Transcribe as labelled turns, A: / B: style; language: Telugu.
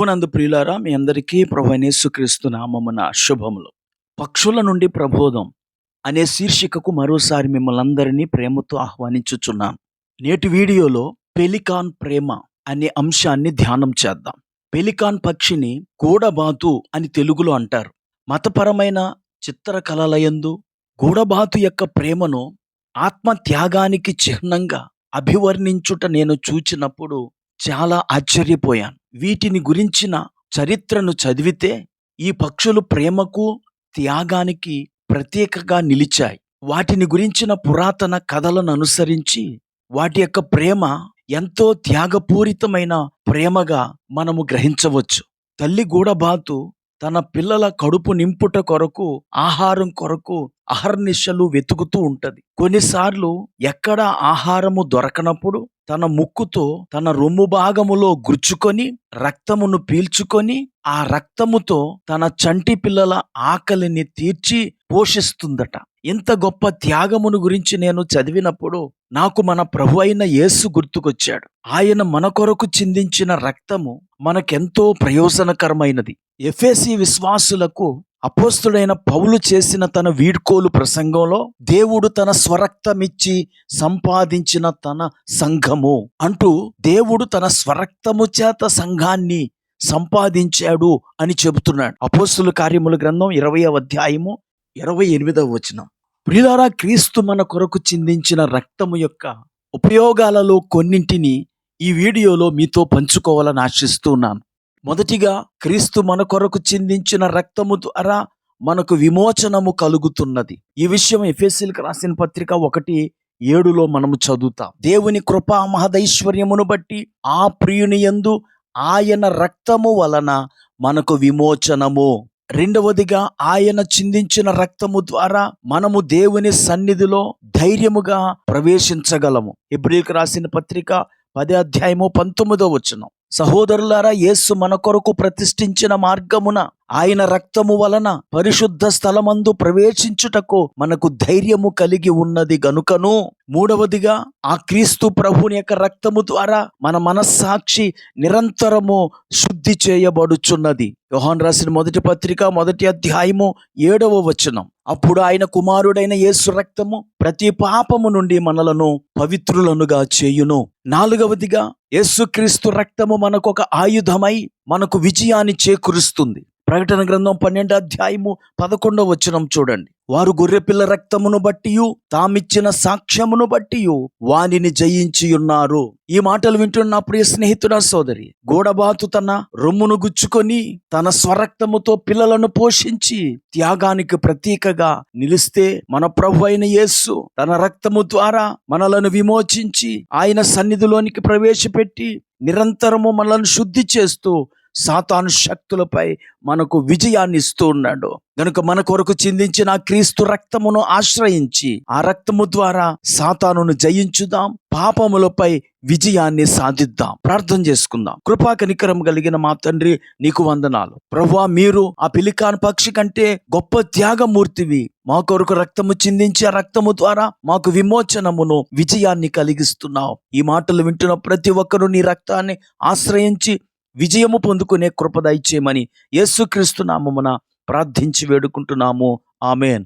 A: ప్రభునందు ప్రియులారా, మీ అందరికీ ప్రభువైన యేసుక్రీస్తు నామమున శుభములు. పక్షుల నుండి ప్రబోధం అనే శీర్షికకు మరోసారి మిమ్మల్ని అందరినీ ప్రేమతో ఆహ్వానించుచున్నాను. నేటి వీడియోలో పెలికాన్ ప్రేమ అనే అంశాన్ని ధ్యానం చేద్దాం. పెలికాన్ పక్షిని గూడబాతు అని తెలుగులో అంటారు. మతపరమైన చిత్రకళలయందు గూడబాతు యొక్క ప్రేమను ఆత్మ త్యాగానికి చిహ్నంగా అభివర్ణించుట నేను చూచినప్పుడు చాలా ఆశ్చర్యపోయాను. వీటిని గురించిన చరిత్రను చదివితే ఈ పక్షులు ప్రేమకు త్యాగానికి ప్రత్యేకగా నిలిచాయి. వాటిని గురించిన పురాతన కథలను అనుసరించి వాటి యొక్క ప్రేమ ఎంతో త్యాగపూరితమైన ప్రేమగా మనము గ్రహించవచ్చు. తల్లి గూడబాతు తన పిల్లల కడుపు నింపుట కొరకు, ఆహారం కొరకు అహర్నిశలు వెతుకుతూ ఉంటది. కొన్నిసార్లు ఎక్కడ ఆహారము దొరకనప్పుడు తన ముక్కుతో తన రొమ్ము భాగములో గుచ్చుకొని రక్తమును పీల్చుకొని ఆ రక్తముతో తన చంటి పిల్లల ఆకలిని తీర్చి పోషిస్తుందట. ఇంత గొప్ప త్యాగమును గురించి నేను చదివినప్పుడు నాకు మన ప్రభు అయిన యేసు గుర్తుకొచ్చాడు. ఆయన మన కొరకు చిందించిన రక్తము మనకెంతో ప్రయోజనకరమైనది. ఎఫెసీ విశ్వాసులకు అపోస్తుడైన పౌలు చేసిన తన వీడ్కోలు ప్రసంగంలో దేవుడు తన స్వరక్తమిచ్చి సంపాదించిన తన సంఘము అంటూ దేవుడు తన స్వరక్తము చేత సంఘాన్ని సంపాదించాడు అని చెబుతున్నాడు. అపోస్తుల కార్యముల గ్రంథం 20వ అధ్యాయము 28వ వచనం. ప్రియులారా, క్రీస్తు మన కొరకు చిందించిన రక్తము యొక్క ఉపయోగాలలో కొన్నింటిని ఈ వీడియోలో మీతో పంచుకోవాలని ఆశిస్తున్నాను. మొదటిగా, క్రీస్తు మన కొరకు చిందించిన రక్తము ద్వారా మనకు విమోచనము కలుగుతున్నది. ఈ విషయం ఎఫెసీయులకు రాసిన పత్రిక 1:7 మనము చదువుతాం. దేవుని కృపా మహదైశ్వర్యమును బట్టి ఆ ప్రియుని యందు ఆయన రక్తము వలన మనకు విమోచనము. రెండవదిగా, ఆయన చిందించిన రక్తము ద్వారా మనము దేవుని సన్నిధిలో ధైర్యముగా ప్రవేశించగలము. హెబ్రీయులకు రాసిన పత్రిక 10వ అధ్యాయము 19వ వచనం. సహోదరులారా, యేసు మన కొరకు ప్రతిష్ఠించిన మార్గమున ఆయన రక్తము వలన పరిశుద్ధ స్థలమందు ప్రవేశించుటకు మనకు ధైర్యము కలిగి ఉన్నది గనుకను. మూడవదిగా, ఆ క్రీస్తు ప్రభుని యొక్క రక్తము ద్వారా మన మనస్సాక్షి నిరంతరము శుద్ధి చేయబడుచున్నది. యోహాను రాసిన మొదటి పత్రిక 1వ అధ్యాయము 7వ వచనం. అప్పుడు ఆయన కుమారుడైన యేసు రక్తము ప్రతి పాపము నుండి మనలను పవిత్రులనుగా చేయును. నాలుగవదిగా, యేసుక్రీస్తు రక్తము మనకు ఒక ఆయుధమై మనకు విజయాన్ని చేకూరుస్తుంది. ప్రకటన గ్రంథం 12వ అధ్యాయము 11వ వచనం చూడండి. వారు గొర్రెపిల్ల రక్తమును బట్టియు తామిచ్చిన సాక్ష్యమును బట్టియు వానిని జయించి ఉన్నారు. ఈ మాటలు వింటున్న ప్రియ స్నేహితుడా, సోదరి, గూడబాతు తన రొమ్మును గుచ్చుకొని తన స్వరక్తముతో పిల్లలను పోషించి త్యాగానికి ప్రతీకగా నిలిస్తే, మన ప్రభు అయిన యేసు తన రక్తము ద్వారా మనలను విమోచించి ఆయన సన్నిధిలోనికి ప్రవేశపెట్టి నిరంతరము మనలను శుద్ధి చేస్తూ సాతాను శక్తులపై మనకు విజయాన్ని ఇస్తూ ఉన్నాడు. గనుక మన కొరకు చిందించిన క్రీస్తు రక్తమును ఆశ్రయించి ఆ రక్తము ద్వారా సాతానును జయించుదాం, పాపములపై విజయాన్ని సాధిద్దాం. ప్రార్థన చేసుకుందాం. కృపా కనికరం కలిగిన మా తండ్రి, నీకు వందనాలు. ప్రభువా, మీరు ఆ పెలికాన్ పక్షి కంటే గొప్ప త్యాగమూర్తివి. మా కొరకు రక్తము చిందించి ఆ రక్తము ద్వారా మాకు విమోచనమును, విజయాన్ని కలిగిస్తున్నావు. ఈ మాటలు వింటున్న ప్రతి ఒక్కరూ నీ రక్తాన్ని ఆశ్రయించి విజయము పొందుకునే కృప దయచేయమని యేసుక్రీస్తు నామమున ప్రార్థించి వేడుకుంటున్నాము. ఆమేన్.